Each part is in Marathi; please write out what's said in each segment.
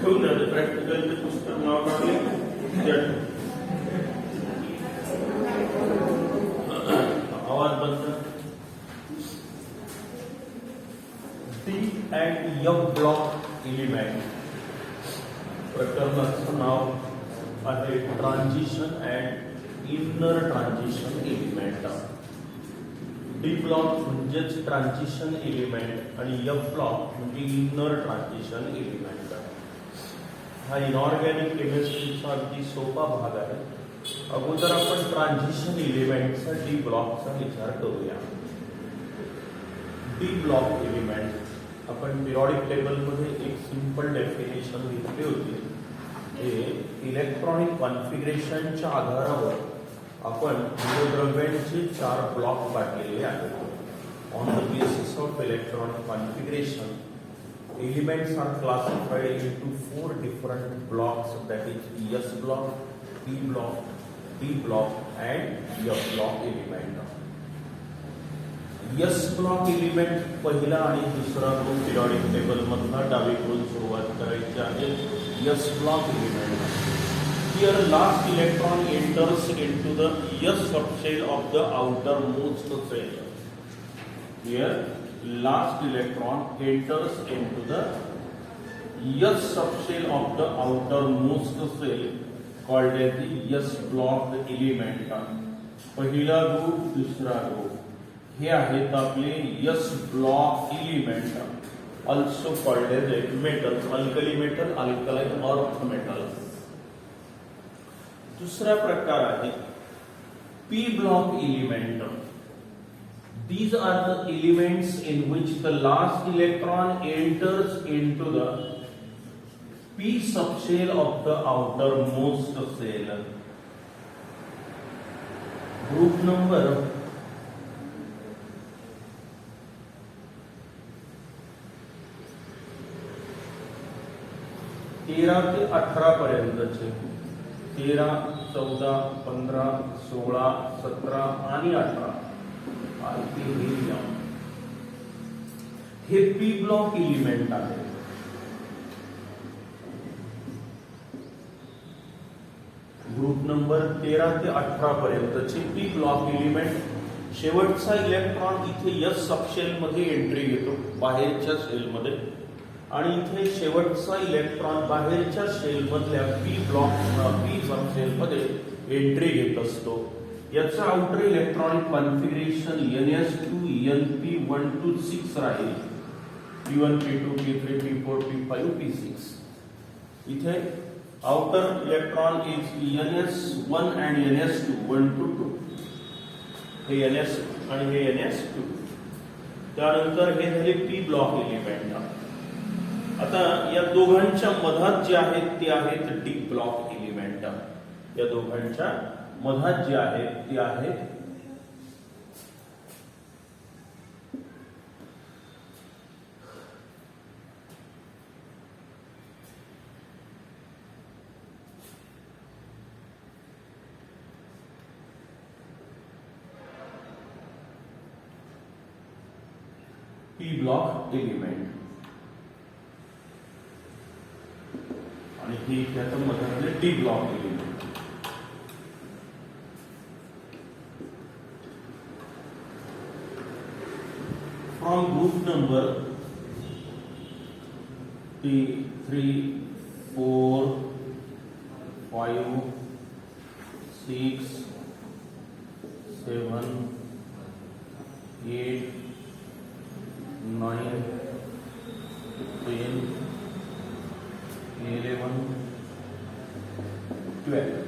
ठेवून द्या प्रॅक्टिकलचे पुस्तक नाव काढले आवाज बंद D and F block element प्रकरणाचं नाव आहे transition and inner transition element D block म्हणजेच ट्रान्झिशन एलिमेंट आणि एफ ब्लॉक म्हणजे इनर ट्रान्झिशन एलिमेंट हा इनऑर्गॅनिक केमिस्ट्रीचा अगदी सोपा भाग आहे अगोदर आपण ट्रान्झिशन एलिमेंटचा डी ब्लॉकचा विचार करूया डी ब्लॉक एलिमेंट आपण पिरियडिक टेबलमध्ये एक सिंपल डेफिनेशन घेतली होती हे इलेक्ट्रॉनिक कॉन्फिगरेशनच्या आधारावर आपण मूलद्रव्यांचे 4 ब्लॉक काढलेले आहेत on the basis of electronic configuration elements are classified into 4 different blocks that is S block, P block, D block and F block element. S block element पहिला आणि दुसरा तो पिरियडिक टेबल मधला डावीकडून सुरुवात करायची आहे S block element. Here last electron enters into the S subshell of the outermost cell. Here last electron enters into the S subshell of the outermost cell called as the S block element. पहिला ग्रुप दुसरा ग्रुप हे आहेत आपले S block element also called as metals alkali metal alkaline earth metal. दूसरा प्रकार आहे P block element. These are the elements in which the last electron enters into the P subshell of the outermost cell. Group number 13 ते 18 पर्यंतचे 13, 14, 15, 16, 17 आणि 18 हे पी ब्लॉक एलिमेंट आहे ग्रुप नंबर 13 ते 18 पर्यंतचे पी ब्लॉक एलिमेंट शेवटचा इलेक्ट्रॉन इथे एस सबशेल मध्ये एंट्री घेतो बाहेरच्या सेल मध्ये आणि इथे शेवटचा इलेक्ट्रॉन बाहेरच्या सेल मधल्या पी सबशेल मध्ये एंट्री घेत असतो याचा outer electronic configuration ns2 np1 to 6 राहील p1 p2 p3 p4 p5 p6 इथे outer electron is ns1 and ns2 1 to 2 हे ns आणि हे ns2 त्यानंतर हे झाले पी ब्लॉक एलिमेंट आता या दोघांच्या मधात जे आहेत ते आहेत डी ब्लॉक एलिमेंट या दोघांच्या मधात जे आहेत ते आहेत पी ब्लॉक एलिमेंट आणि हे त्याच्या मधातले D block element from group number 3, 4, 5, 6, 7, 8, 9, 10, 11, 12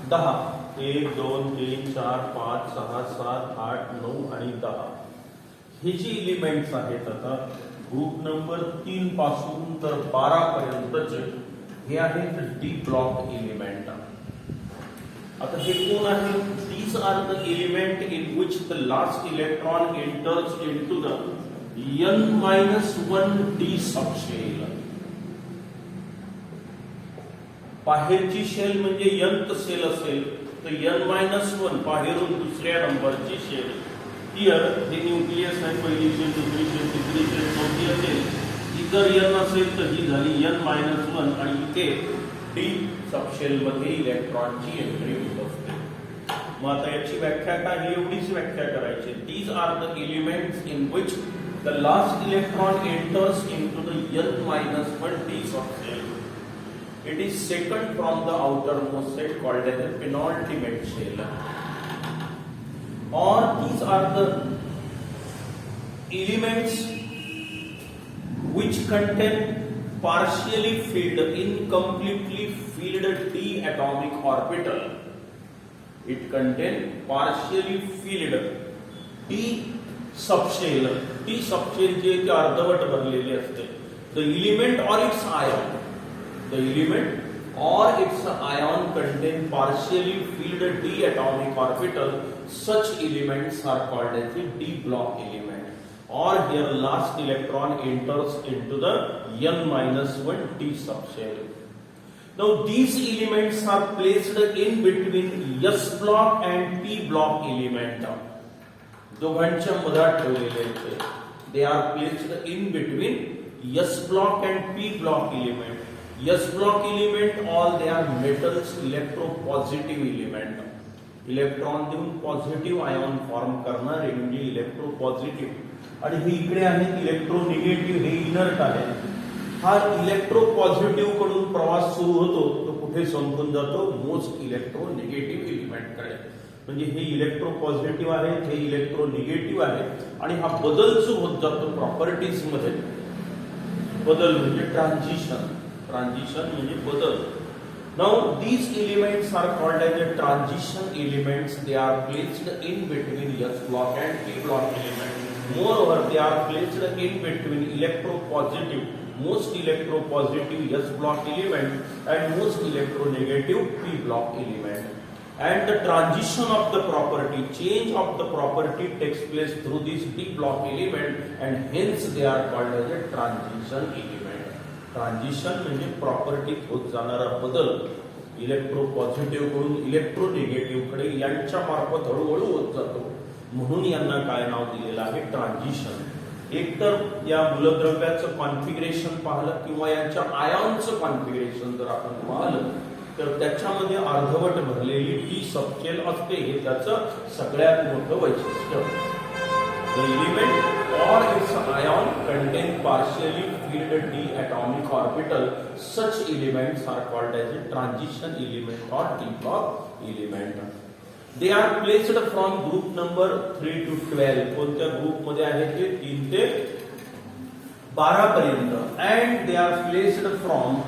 10 1 2 3 4 5 6 7 8 9 आणि 10 हे जे एलिमेंट्स आहेत आता ग्रुप नंबर 3 पासून तर 12 पर्यंतचे हे आहेत डी ब्लॉक एलिमेंट आता हे कोण आहे these are the element in which the last electron enters into the n-1 d subshell बाहेरची शेल म्हणजे nth सेल असेल तर n-1 बाहेरून दुसऱ्या नंबरची शेल हियर हे न्यूक्लियस आहे पहिली शेल दुसरी शेल तिसरी शेल चौथी असेल ही जर n असेल तर ही झाली n-1 आणि इथे d सबशेल मध्ये इलेक्ट्रॉनची एंट्री होत असते. मग आता याची व्याख्या काय, ही एवढीच व्याख्या करायची. These are the elements in which the last electron enters into the n-1 d subshell. It is second from the outermost shell called as the penultimate shell. Or these are the elements which contain partially filled, incompletely filled d atomic orbital. It contains partially filled d subshell. d subshell जे ते अर्धवट भरलेले असते. The element or its ion. The element or its ion contain partially filled d atomic orbital. Such elements are called as the d block element. Or here last electron enters into the n-1 d subshell. Now these elements are placed in between s block and p block element. दोघांच्या मधात ठेवलेले आहेत. They are placed in between s block and p block element. S block element, all they are metals, electropositive element. Electron देऊन पॉझिटिव्ह आयॉन फॉर्म करणारे म्हणजे इलेक्ट्रोपॉझिटिव्ह. आणि हे इकडे आहेत इलेक्ट्रोनिगेटिव्ह, हे इनर्ट आहे. हा इलेक्ट्रोपॉझिटिव्ह कडून प्रवास सुरू होतो तो कुठे संपून जातो, मोस्ट इलेक्ट्रोनिगेटिव्ह एलिमेंट कडे. म्हणजे हे इलेक्ट्रोपॉझिटिव्ह आहे, हे इलेक्ट्रोनिगेटिव्ह आहे. आणि हा बदल जो होत जातो प्रॉपर्टीज मध्ये, बदल म्हणजे ट्रान्झिशन. ट्रान्झिशन म्हणजे बदल. Now these elements are called as the transition elements. They are placed in between s block and p block element. Moreover, they are placed in between electropositive, most electropositive s block element and most electronegative p block element. And the transition of the property, change of the property takes place through this p block element, and hence they are called as a transition element. Transition म्हणजे प्रॉपर्टीत होत जाणारा बदल, इलेक्ट्रोपॉझिटिव्ह कडून इलेक्ट्रोनिगेटिव्ह कडे यांच्या मार्फत हळूहळू होत जातो. म्हणून यांना काय नाव दिलेलं आहे, ट्रान्झिशन. एकतर या मूलद्रव्याचं कॉन्फिगरेशन पाहिलं किंवा यांच्या आयॉनचं कॉन्फिगरेशन जर आपण पाहिलं तर त्याच्यामध्ये अर्धवट भरलेली डी सबशेल असते. हे त्याचं सगळ्यात मोठं वैशिष्ट्य. The element or its ion contain partially filled d atomic orbital. Such elements are called as a transition element or d block element. They are placed from group number 3 to 12. कोणत्या ग्रुप मध्ये आहे ते 3 ते 12 पर्यंत. And they are placed from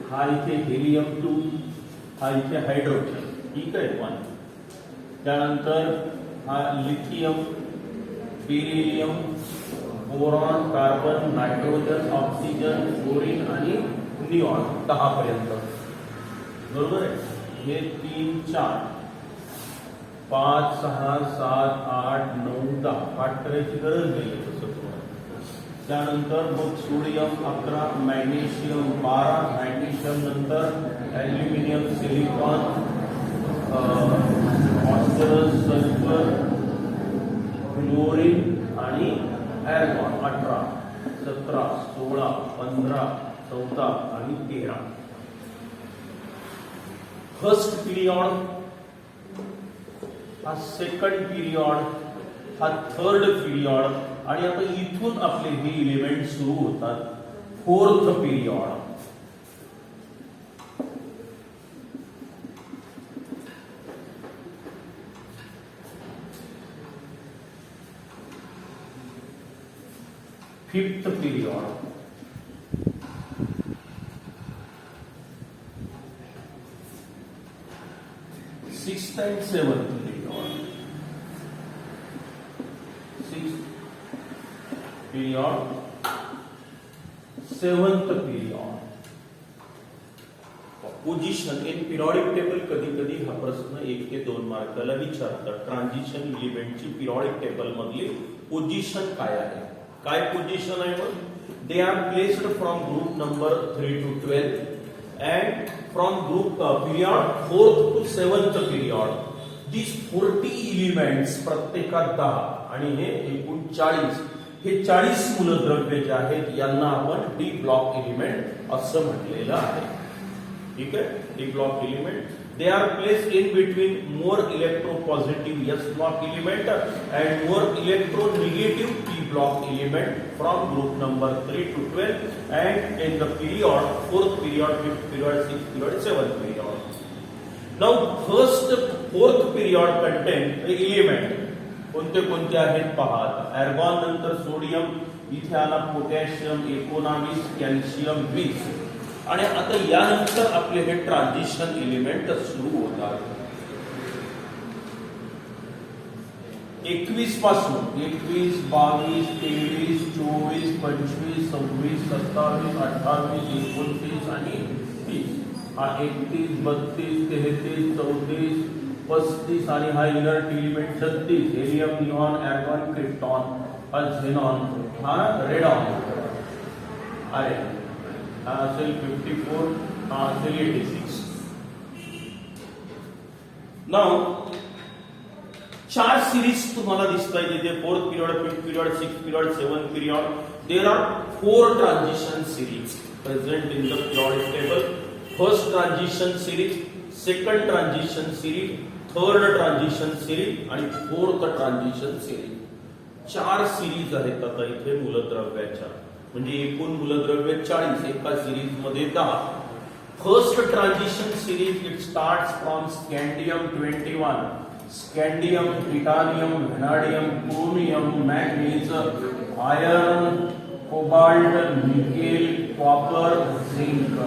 हा इथे हेलियम 2, हा इथे हायड्रोजन. ठीक आहे वन. त्यानंतर हा lithium, beryllium, boron, carbon, nitrogen, oxygen, fluorine आणि निऑन 10 पर्यंत. बरोबर आहे. हे 3, 4, 5, 6, 7, 8, 9, 10 पाठ करायची गरज नाही तसं तुम्हाला. त्यानंतर मग सोडियम 11, मॅग्नेशियम 12, मॅग्नेशियम नंतर aluminium, silicon, phosphorus, sulphur, fluorine आणि आर्गॉन 18, 17, 16, 15, 14 आणि 13. फर्स्ट पिरियड, हा सेकंड पिरियड, हा थर्ड पिरियड. आणि आता इथून आपले हे इलिमेंट सुरू होतात. Fourth period, fifth period, sixth end seventh period. Sixth period, 7th period. Position in periodic table कधी कधी हा प्रश्न 1 ते 2 मार्काला विचारतात. ट्रान्झिशन एलिमेंटची पिरियडिक टेबल मधली पोझिशन काय आहे? काय पोझिशन आहे? मग they are placed from group number 3 to 12 and from group period 4th to 7th period. These 40 elements प्रत्येकात 10 आणि हे एकूण 40. हे 40 मूलद्रव्ये जे आहेत यांना आपण डी ब्लॉक एलिमेंट असं म्हटलेलं आहे. ठीक आहे, D block element. They are placed in between more electropositive S block element and more electronegative P block element from group number 3 to 12 and in the period 4th period, 5th period, 6th period, 7th period. Now first 4th period contain the element. कोणते कोणते आहेत पहा. आर्गॉन नंतर सोडियम, इथे आला पोटॅशियम 19, कॅल्शियम 20 आणि आता यानंतर आपले हे ट्रान्झिशन एलिमेंट सुरू होतात. 21 पासून 21, 22, 23, 24, 25, 26, 27, 28, 29 आणि 30. हा 31, 32, 33, 34, 35 आणि हा inert element 36. Helium, neon, argon, krypton, हा झेनॉन, हा रेडॉन आहे. हा असेल 54, हा असेल 86. नाउ 4 सिरीज तुम्हाला दिसतात इथे. 4th period, 5th period, 6th period, 7th period. There are 4 transition series present in the periodic table. First transition series, second transition series, third transition series आणि fourth transition series. 4 सिरीज आहेत आता इथे मूलद्रव्याच्या. म्हणजे एकूण मूलद्रव्य 40, एका सिरीज मध्ये 10. First transition series it starts from scandium 21, scandium, titanium, vanadium, chromium, manganese, iron, cobalt, nickel, copper, zinc.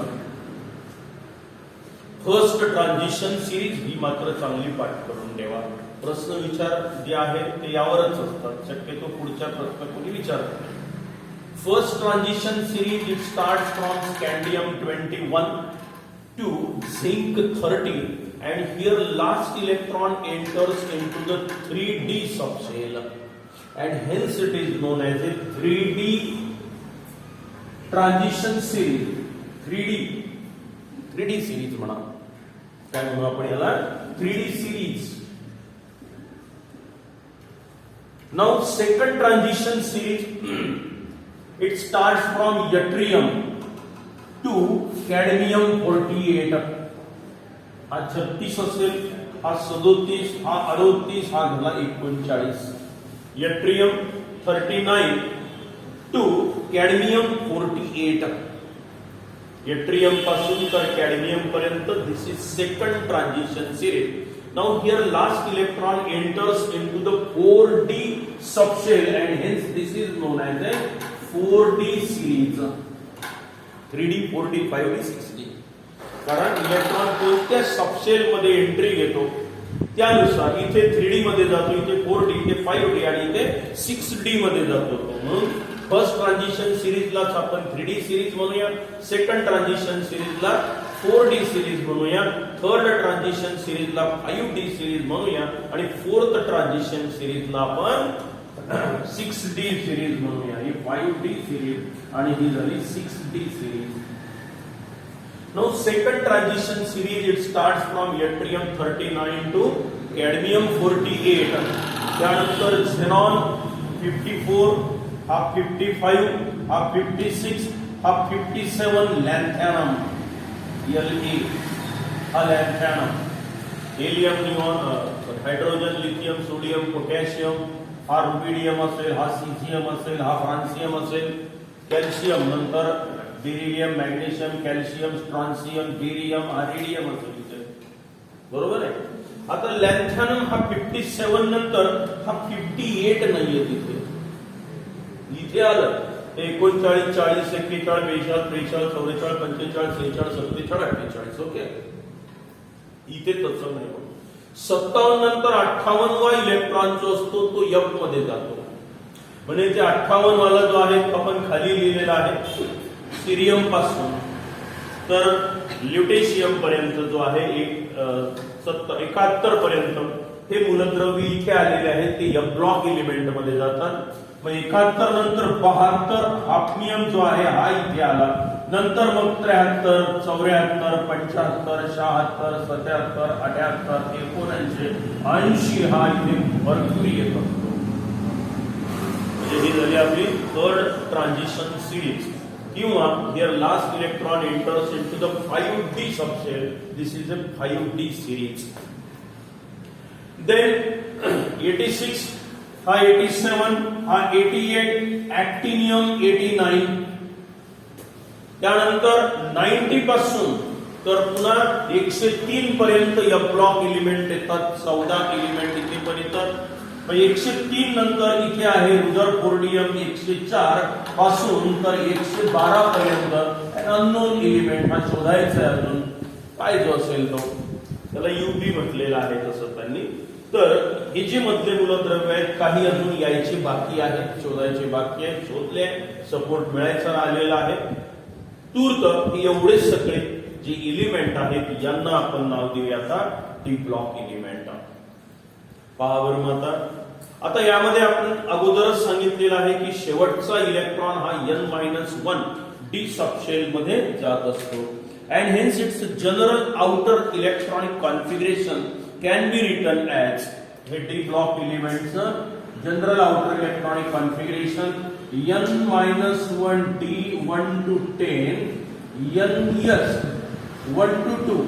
First transition series ही मात्र चांगली पाठ करून ठेवा. प्रश्न विचार जे आहेत ते यावरच असतात. शक्यतो पुढच्या प्रश्न कोणी विचारत नाही. First transition series it starts from scandium 21 to zinc 30 and here last electron enters into the 3D subshell and hence it is known as a 3D transition series. 3D series म्हणा. काय म्हणू आपण याला? 3D series. Now second transition series it starts from yttrium to cadmium 48. हा 36 असेल, हा 37, हा 38, हा झाला 39. yttrium 39 to cadmium 48. yttrium पासून तर cadmium पर्यंत this is second transition series. Now here last electron enters into the 4D subshell and hence this is known as a 4D series. 3D, 4D, 5D, 6D. कारण इलेक्ट्रॉन कोणत्या सबशेल मध्ये एंट्री घेतो त्यानुसार इथे 3D मध्ये जातो, इथे 4D, इथे 5D आणि इथे 6D मध्ये जातो. म्हणून फर्स्ट ट्रान्झिशन सिरीजलाच आपण 3D सिरीज म्हणूया, सेकंड ट्रान्झिशन सिरीजला 4D सिरीज म्हणूया, थर्ड ट्रान्झिशन सिरीजला 5D सिरीज म्हणूया आणि फोर्थ ट्रान्झिशन सिरीजला आपण 6D सिरीज म्हणूया. ही 5D सिरीज आणि ही झाली 6D series. Now second transition series it starts from yttrium 39 to cadmium 48. त्यानंतर xenon 54, हा 55, हा 56, हा 57, lanthanum La, हा lanthanum, helium, neon, hydrogen, lithium, sodium, potassium, हा रुबिडियम असेल, हा सीझियम असेल, हा फ्रान्सियम असेल, कॅल्शियम, नंतर beryllium, magnesium, calcium, strontium, barium, radium असेल. बरोबर आहे. आता लॅन्थॅनम हा 57 नंतर हा 58 नाहीये तिथे. इथे आलं 39, 40, 41, 42, 43, 44, 45, 46, 47, 48. ओके, इथे तसं नाही. 57 नंतर 58 वा इलेक्ट्रॉन जो असतो तो F मध्ये जातो. म्हणजे ते 58 वाला जो आहे आपण खाली लिहिलेला आहे सिरियम पासून तर ल्युटेशियम पर्यंत जो आहे 71 पर्यंत हे मूलद्रव्य इथे आलेले आहेत ते एफ ब्लॉक एलिमेंट मध्ये जातात. मग 71 नंतर 72 हाफनियम जो आहे हा इथे आला. नंतर मग 73, 74, 75, 76, 77, 78, 79, 80 हा इथे मर्क्युरी येत असतो. म्हणजे ही झाली आपली थर्ड ट्रान्झिशन सिरीज. किंवा here last electron enters into the 5d subshell. This is a 5d series. Then 86 हा 87 हा 88 ऍक्टिनियम 89. त्यानंतर 90 पासून तर पुन्हा 103 पर्यंत या ब्लॉक एलिमेंट येतात. 14 एलिमेंट इथे पण येतात. 103 नंतर इथे आहे रुदरफोर्डियम. 104 पासून तर 112 पर्यंत अननोन एलिमेंट हा शोधायचा आहे. अजून काय जो असेल तो त्याला युबी म्हटलेला आहे तसं त्यांनी. तर हे जे मधले मूलद्रव्य आहेत काही अजून यायचे बाकी आहेत, शोधायचे बाकी आहेत. शोधले, सपोर्ट मिळायचा आलेला आहे. तूर्त हे एवढे सगळे जे एलिमेंट आहेत यांना आपण नाव देऊया आता डी ब्लॉक एलिमेंट. पहा बरं आता यामध्ये आपण अगोदरच सांगितलेलं आहे की शेवटचा इलेक्ट्रॉन हा n-1 डी सबशेल मध्ये जात असतो. And hence its general outer electronic configuration can be written as हे डी ब्लॉक एलिमेंटचं general outer electronic configuration n-1 d 1 to 10 ns 1 to 2.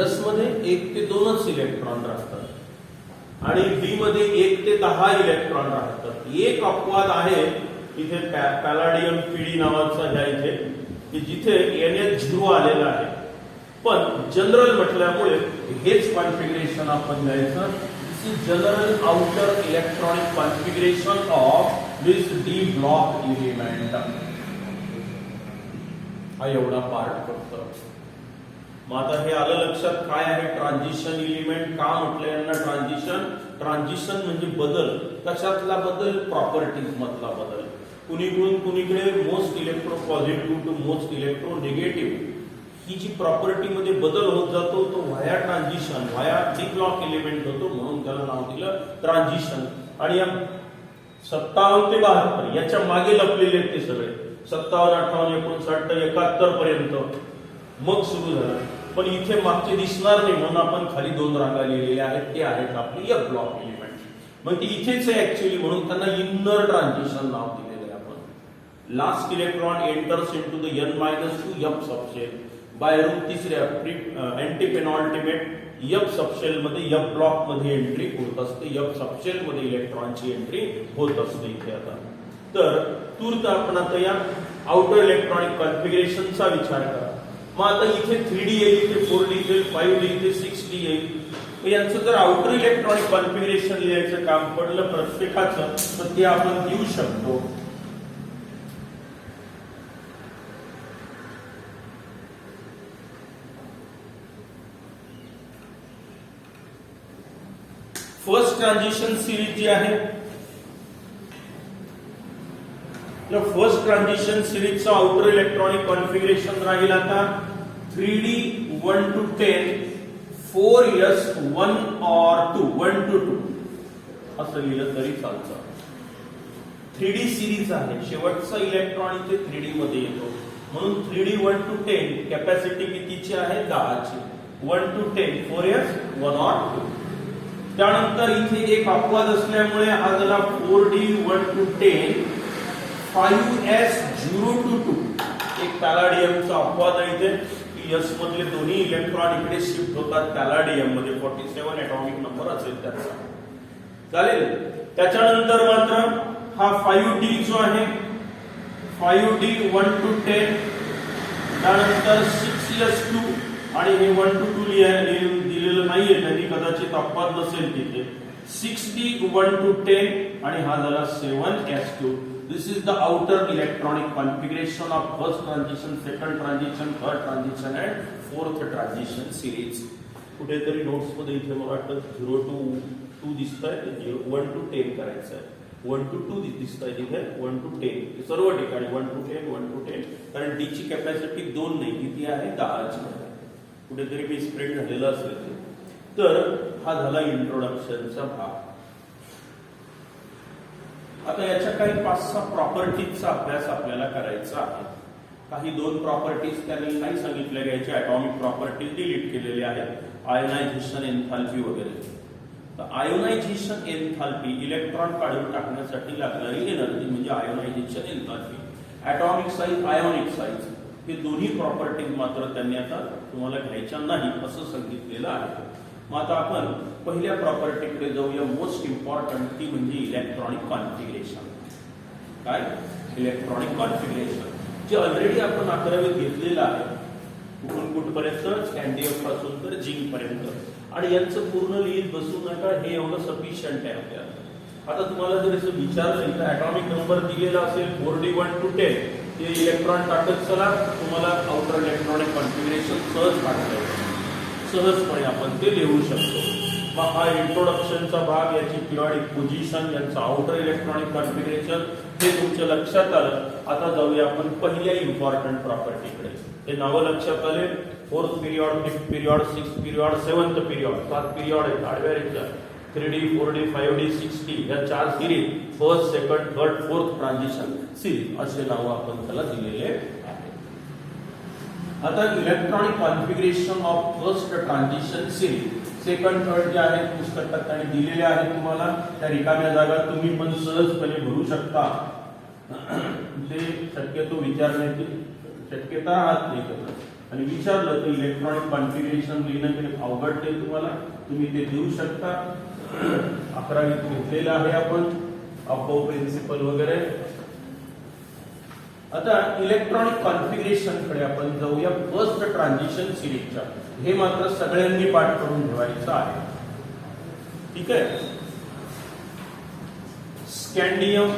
s मध्ये 1 ते 2च इलेक्ट्रॉन राहतात आणि डी मध्ये 1 ते 10 इलेक्ट्रॉन राहतात. एक अपवाद आहे इथे पॅलाडियम पीडी नावाचा ह्या इथे की जिथे NH0 आलेला आहे. पण जनरल म्हटल्यामुळे हेच कॉन्फिगरेशन आपण घ्यायचं. This is general outer electronic configuration of this D block element. हा एवढा पार्ट फक्त. मग आता हे आलं लक्षात काय आहे ट्रान्झिशन एलिमेंट. का म्हटलं यांना ट्रान्झिशन. ट्रान्झिशन म्हणजे बदल. कशातला बदल? प्रॉपर्टीज मधला बदल. कुणीकडून कुणीकडे most electropositive to most electronegative ही जी प्रॉपर्टी मध्ये बदल होत जातो तो via transition, via D block element होतो. म्हणून त्याला नाव दिलं ट्रान्झिशन. आणि या 57 ते 72 याच्या मागे लपलेले ते सगळे 57, 58, 59, 71 पर्यंत मग सुरू झालं. पण इथे मागचे दिसणार नाही म्हणून आपण खाली 2 रांगा लिहिलेल्या आहेत. ते आहेत आपली एफ ब्लॉक एलिमेंट. मग ती इथेच आहे ऍक्च्युअली म्हणून त्यांना इनर ट्रान्झिशन नाव दिलेलं आहे आपण. Last electron enters into the n-2 F subshell by root तिसऱ्या अँटी पेनॉल्टिमेट एफ सबशेल मध्ये एफ ब्लॉक मध्ये एंट्री होत असते. एफ सबशेल मध्ये इलेक्ट्रॉनची एंट्री होत असते इथे. आता तर तूर्त आपण आता या आउटर इलेक्ट्रॉनिक कॉन्फिगरेशनचा विचार करा. मग आता इथे 3D येईल, इथे 4D येईल, 5D येईल, 6D येईल. यांचं जर आउटर इलेक्ट्रॉनिक कॉन्फिगरेशन लिहायचं काम पडलं प्रत्येकाचं तर ते आपण देऊ शकतो. फर्स्ट ट्रान्झिशन सिरीज जी आहे फर्स्ट ट्रान्झिशन सिरीजचा आउटर इलेक्ट्रॉनिक कॉन्फिगरेशन राहील आता 3D 1 to 10 4s 1 or 2 1 to 2 असं लिहिलं तरी चालतं. 3D सिरीज आहे. शेवटचा इलेक्ट्रॉन इथे 3D मध्ये येतो म्हणून 3D 1 to 10 कॅपॅसिटी कितीची आहे 10ची. 1 to 10 4s 1 or 2. त्यानंतर इथे एक अपवाद असल्यामुळे हा झाला 4D 1 to 10 5s 0 to 2. एक पॅलाडियमचा अपवाद आहे इथे की s मधले दोन्ही इलेक्ट्रॉन इकडे शिफ्ट होतात पॅलाडियम मध्ये. 47 एटॉमिक नंबर असेल त्याचा. चालेल. त्याच्यानंतर मात्र हा 5D जो आहे 5D 1 to 10 त्यानंतर 6s2 आणि हे 1 to 2 दिलेलं नाहीये त्यांनी कदाचित अपवाद नसेल तिथे. 6D 1 to 10 आणि हा झाला 7s2. This is the outer electronic configuration of first transition, second transition, third transition and fourth transition series. कुठेतरी नोट्स मध्ये इथे मला वाटतं 0 to 2 दिसतंय. 1 to 10 करायचं आहे. 1 to 2 दिसत आहे तिथे 1 to 10 सर्व ठिकाणी 1 to 10 1 to 10 कारण डी ची कॅपॅसिटी 2 नाही किती आहे 10 ची आहे कुठेतरी मी स्प्रेड झालेला असेल तर हा झाला इंट्रोडक्शनचा भाग. आता याच्या काही 5-6 प्रॉपर्टीजचा अभ्यास आपल्याला करायचा आहे. काही 2 प्रॉपर्टीज त्यांनी नाही सांगितल्या घ्यायच्या ॲटॉमिक प्रॉपर्टीज डिलीट केलेल्या आहेत आयोनायझेशन एन्थाल्पी वगैरे. तर आयोनायझेशन एन्थाल्पी इलेक्ट्रॉन काढून टाकण्यासाठी लागणारी एनर्जी म्हणजे ionisation enthalpy atomic size ionic size हे दोन्ही प्रॉपर्टीज मात्र त्यांनी आता तुम्हाला घ्यायच्या नाही असं सांगितलेलं आहे. मग आता आपण पहिल्या प्रॉपर्टीकडे जाऊया मोस्ट इम्पॉर्टंट ती म्हणजे इलेक्ट्रॉनिक कॉन्फिगरेशन. काय इलेक्ट्रॉनिक कॉन्फिगरेशन जे ऑलरेडी आपण 11वीत घेतलेलं आहे कुठून कुठपर्यंत स्कॅन्डियम पासून तर झिंक पर्यंत आणि यांचं पूर्ण लिहित बसू नका हे एवढं सफिशियंट आहे आपल्याला. आता तुम्हाला जर असं विचारलं तर ॲटॉमिक नंबर दिलेला असेल 4d1 to 10 ते इलेक्ट्रॉन टाकत चला तुम्हाला आउटर इलेक्ट्रॉनिक कॉन्फिगरेशन सहज काढता येईल सहजपणे आपण ते लिहू शकतो. मग हा इंट्रोडक्शनचा भाग याची पिरियडिक पोझिशन यांचं आउटर इलेक्ट्रॉनिक कॉन्फिगरेशन हे तुमच्या लक्षात आलं. आता जाऊया आपण पहिल्या इम्पॉर्टंट प्रॉपर्टीकडे. हे नावं लक्षात आले 4th period 5th period 6th period 7th period 7 period आहेत आडव्या रेषा 3D 4D 5D 6D या 4 series first second third fourth transition series असे नाव आपण त्याला दिलेले आहे. आता electronic configuration of first transition series second third जे आहेत पुस्तकात त्यांनी दिलेले आहेत तुम्हाला त्या रिकाम्या जागा तुम्ही पण सहजपणे भरू शकता. ते शक्यतो विचारण्याची शक्यता राहत नाही आणि विचारलं तर इलेक्ट्रॉनिक कॉन्फिगरेशन लिहिणं काही अवघड ते तुम्हाला तुम्ही ते देऊ शकता. 11वीत घेतलेलं आहे आपण अबो प्रिन्सिपल वगैरे. आता इलेक्ट्रॉनिक कॉन्फिगरेशन कडे आपण जाऊया फर्स्ट ट्रान्झिशन सिरीजच्या. हे मात्र सगळ्यांनी पाठ करून ठेवायचं आहे. ठीक आहे. Scandium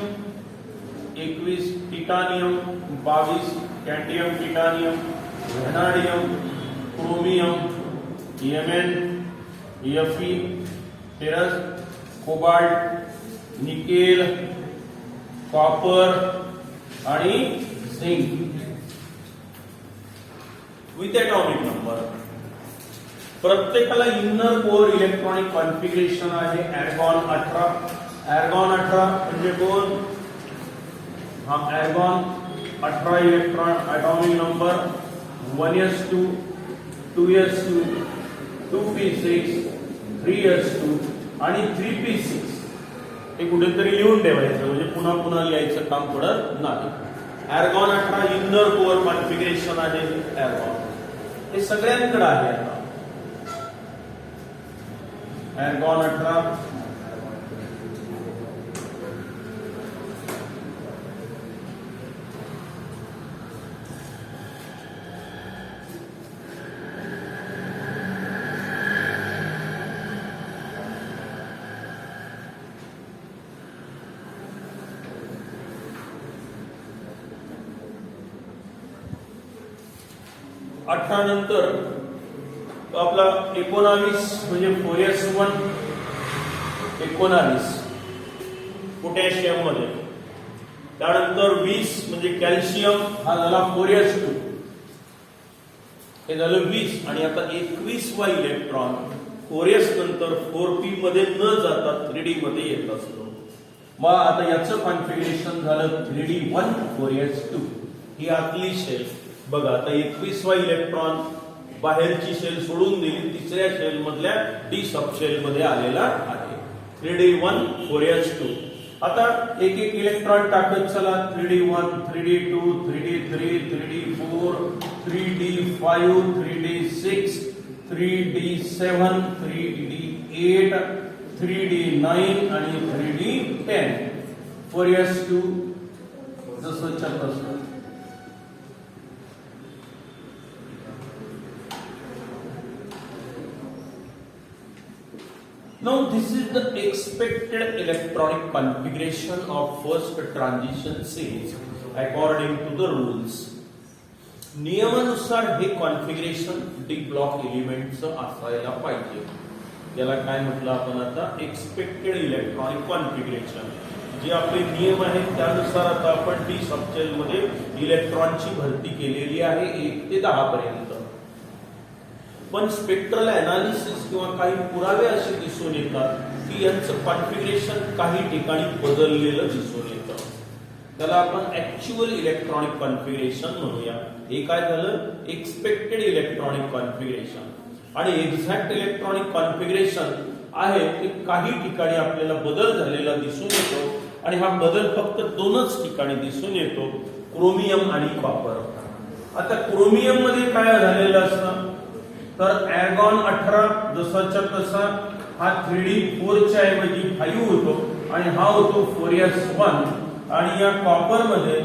21 titanium 22 cadmium titanium vanadium chromium Mn Fe ferrous cobalt nickel copper आणि झिंक विथ ॲटॉमिक नंबर. प्रत्येकाला इनर कोर इलेक्ट्रॉनिक कॉन्फिगरेशन आहे आर्गॉन 18. आर्गॉन 18 म्हणजे कोण हा argon 18 electron atomic number 1s2 2s2 2p6 3s2 आणि 3p6 हे कुठेतरी लिहून ठेवायचं म्हणजे पुन्हा पुन्हा लिहायचं काम पडत नाही. आर्गॉन 18 इनर कोर कॉन्फिगरेशन आहे आर्गॉन. हे सगळ्यांकडे आहे. आता आर्गॉन 18 18 नंतर आपला 19 म्हणजे 4s1 19 पोटॅशियम मध्ये. त्यानंतर 20 म्हणजे कॅल्शियम हा झाला 4s2 हे झालं 20 आणि आता 21 वा इलेक्ट्रॉन 4s नंतर 4p मध्ये न जाता 3d मध्ये येत असतो. मग आता याचं कॉन्फिगरेशन झालं 3d1 4s2 ही आतली शेल. बघा आता 21 वा इलेक्ट्रॉन बाहेरची शेल सोडून दिली तिसऱ्या शेल मधल्या डी सब शेल मध्ये आलेला आहे 3d1 4s2. आता एक एक इलेक्ट्रॉन टाकत चला 3d1 3d2 3d3 3d4 3d5 3d6 3d7 3d8 3d9 आणि 3d10 4s2 जसं तसं. Now this is the expected electronic configuration of first transition series according to the rules. नियमानुसार हे कॉन्फिगरेशन डी ब्लॉक एलिमेंटचं असायला पाहिजे. याला काय म्हटलं आपण आता एक्सपेक्टेड इलेक्ट्रॉनिक कॉन्फिगरेशन. जे आपले नियम आहेत त्यानुसार आता आपण डी सबशेल मध्ये इलेक्ट्रॉनची भरती केलेली आहे 1 ते 10 पर्यंत. पण स्पेक्ट्रल अनालिसिस किंवा काही पुरावे असे दिसून येतात की यांचं कॉन्फिगरेशन काही ठिकाणी बदललेलं दिसून येतं. त्याला आपण ऍक्च्युअल इलेक्ट्रॉनिक कॉन्फिगरेशन म्हणूया. हे काय झालं, एक्सपेक्टेड इलेक्ट्रॉनिक कॉन्फिगरेशन आणि एक्झॅक्ट इलेक्ट्रॉनिक कॉन्फिगरेशन आहे ते काही ठिकाणी आपल्याला बदल झालेला दिसून येतो आणि हा बदल फक्त 2च ठिकाणी दिसून येतो, क्रोमियम आणि कॉपर. आता क्रोमियम मध्ये काय झालेलं असतं तर ऍर्गॉन 18 जसाच्या तसा हा 3d4 च्या ऐवजी 5 होतो आणि हा होतो 4s1. आणि या कॉपर मध्ये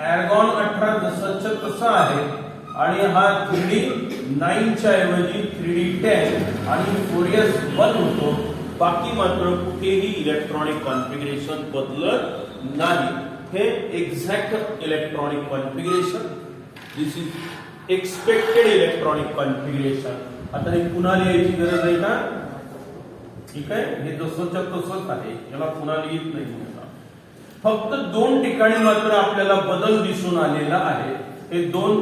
ऍर्गॉन 18 जसाच्या तसा आहे आणि हा 3d9 च्या ऐवजी 3d10 आणि 4s1 होतो. बाकी मात्र कुठेही इलेक्ट्रॉनिक कॉन्फिगरेशन बदलत नाही. हे exact electronic configuration, this is expected electronic configuration. आता हे पुन्हा लिहायची गरज आहे का? ठीक आहे, हे जसंच्या तसंच आहे, याला पुन्हा लिहित नाही. फक्त 2 ठिकाणी मात्र आपल्याला बदल दिसून आलेला आहे. हे 2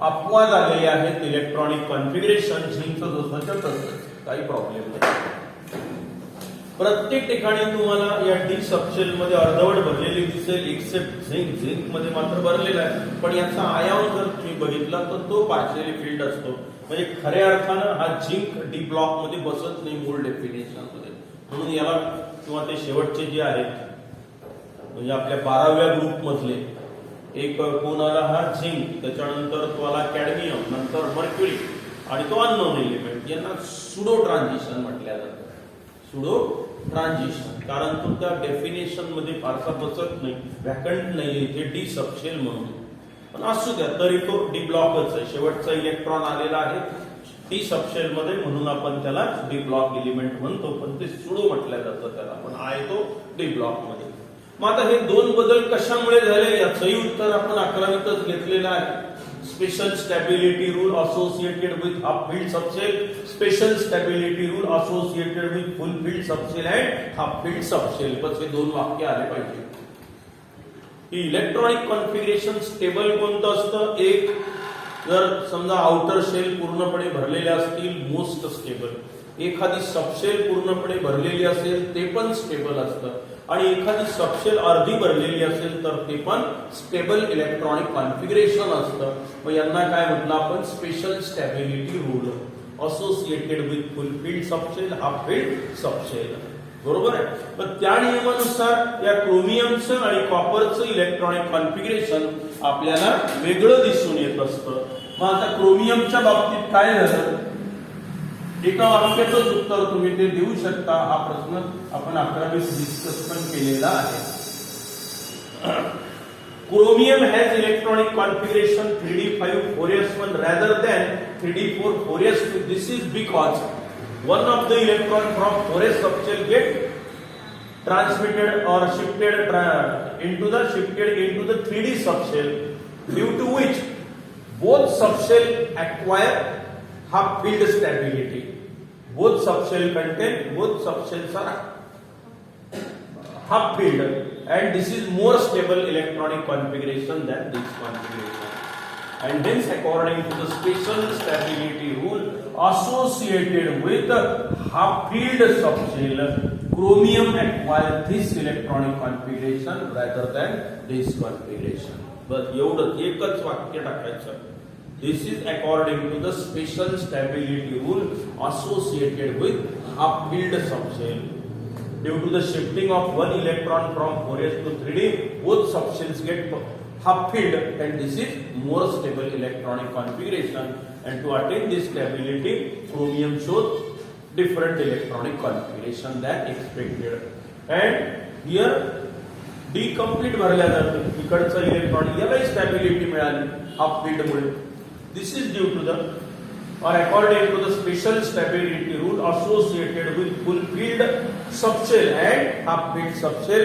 अपवाद आलेले आहेत इलेक्ट्रॉनिक कॉन्फिगरेशन झिंकचं जसंच्या तसं, काही प्रॉब्लेम नाही. प्रत्येक ठिकाणी तुम्हाला या डी सबशेल मध्ये अर्धवट भरलेली दिसेल एक्सेप्ट झिंक. झिंक मध्ये मात्र भरलेला आहे, पण याचा आयाम जर तुम्ही बघितला तर तो पार्शियली फिल्ड असतो. म्हणजे खऱ्या अर्थानं हा झिंक डी ब्लॉक मध्ये बसत नाही मूळ डेफिनेशन मध्ये. म्हणून याला किंवा ते शेवटचे जे आहेत म्हणजे आपल्या 12व्या ग्रुप मधले एक कोण आला हा झिंक, त्याच्यानंतर तो आला कॅडमियम, नंतर मर्क्युरी आणि तो अननोन एलिमेंट. यांना सुडो ट्रान्झिशन म्हटल्या जातं. सुडो ट्रान्झिशन कारण तो त्या डेफिनेशन मध्ये फारसा बसत नाही, व्हॅकंट नाही इथे डी सबशेल म्हणून. पण असू द्या, तरी तो डी ब्लॉकच आहे. शेवटचा इलेक्ट्रॉन आलेला आहे डी सबशेल मध्ये म्हणून आपण त्याला डी ब्लॉक एलिमेंट म्हणतो. पण ते सुडो म्हटलं जातं त्याला, पण आहे तो डी ब्लॉक मध्ये. मग आता हे 2 बदल कशामुळे झाले याचंही उत्तर आपण 11वीतच घेतलेलं आहे. Special stability rule associated with half filled subshell, special stability rule associated with full filled subshell and half filled subshell. बस हे 2 वाक्य आले पाहिजे. इलेक्ट्रॉनिक कॉन्फिगरेशन स्टेबल कोणतं असतं? एक, जर समजा आउटर शेल पूर्णपणे भरलेले असतील मोस्ट स्टेबल, एखादी सबशेल पूर्णपणे भरलेली असेल ते पण स्टेबल असतं आणि एखादी सबशेल अर्धी भरलेली असेल तर ते पण स्टेबल इलेक्ट्रॉनिक कॉन्फिगरेशन असतं. मग यांना काय म्हटलं आपण? Special stability rule associated with full filled subshell, half filled subshell. बरोबर आहे. पण त्या नियमानुसार या क्रोमियमचं आणि कॉपरचं इलेक्ट्रॉनिक कॉन्फिगरेशन आपल्याला वेगळं दिसून येत असतं. मग आता क्रोमियमच्या बाबतीत काय झालं? एका वाक्याचंच उत्तर तुम्ही ते देऊ शकता. हा प्रश्न आपण 11वीत डिस्कस पण केलेला आहे. Chromium has electronic configuration 3d5 4s1 rather than 3d4 4s2. This is because one of the electron from 4s subshell get transmitted or shifted into the 3d subshell, due to which both subshell acquire half field stability. Both subshells are half field, and this is more stable electronic configuration than this configuration. And hence, according to the special stability rule associated with half field subshell, chromium acquires this electronic configuration rather than this configuration. बस एवढंच, एकच वाक्य टाकायचं. This is according to the special stability rule associated with half field subshell. Due to the shifting of one electron from 4s to 3d, both subshells get half filled, and this is more stable electronic configuration. And to attain this stability, chromium shows different electronic configuration than expected. And here D complete भरल्या जातो. इकडचं इलेक्ट्रॉन याला स्टॅबिलिटी मिळाली हाफ फील्ड मुळे. This is due to the or according to the special stability rule associated with full field subshell and half field subshell.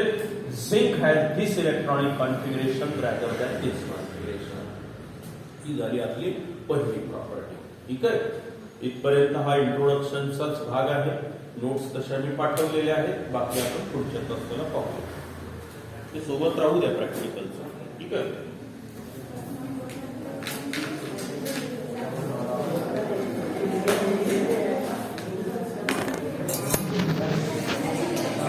Zinc has this electronic configuration rather than this configuration. ही झाली आपली पहिली प्रॉपर्टी. ठीक आहे. इथपर्यंत हा इंट्रोडक्शनचाच भाग आहे. नोट्स तशा मी पाठवलेल्या आहेत. बाकी आपण पुढच्या तासाला पाहू. ते सोबत राहू द्या प्रॅक्टिकलचं. ठीक आहे.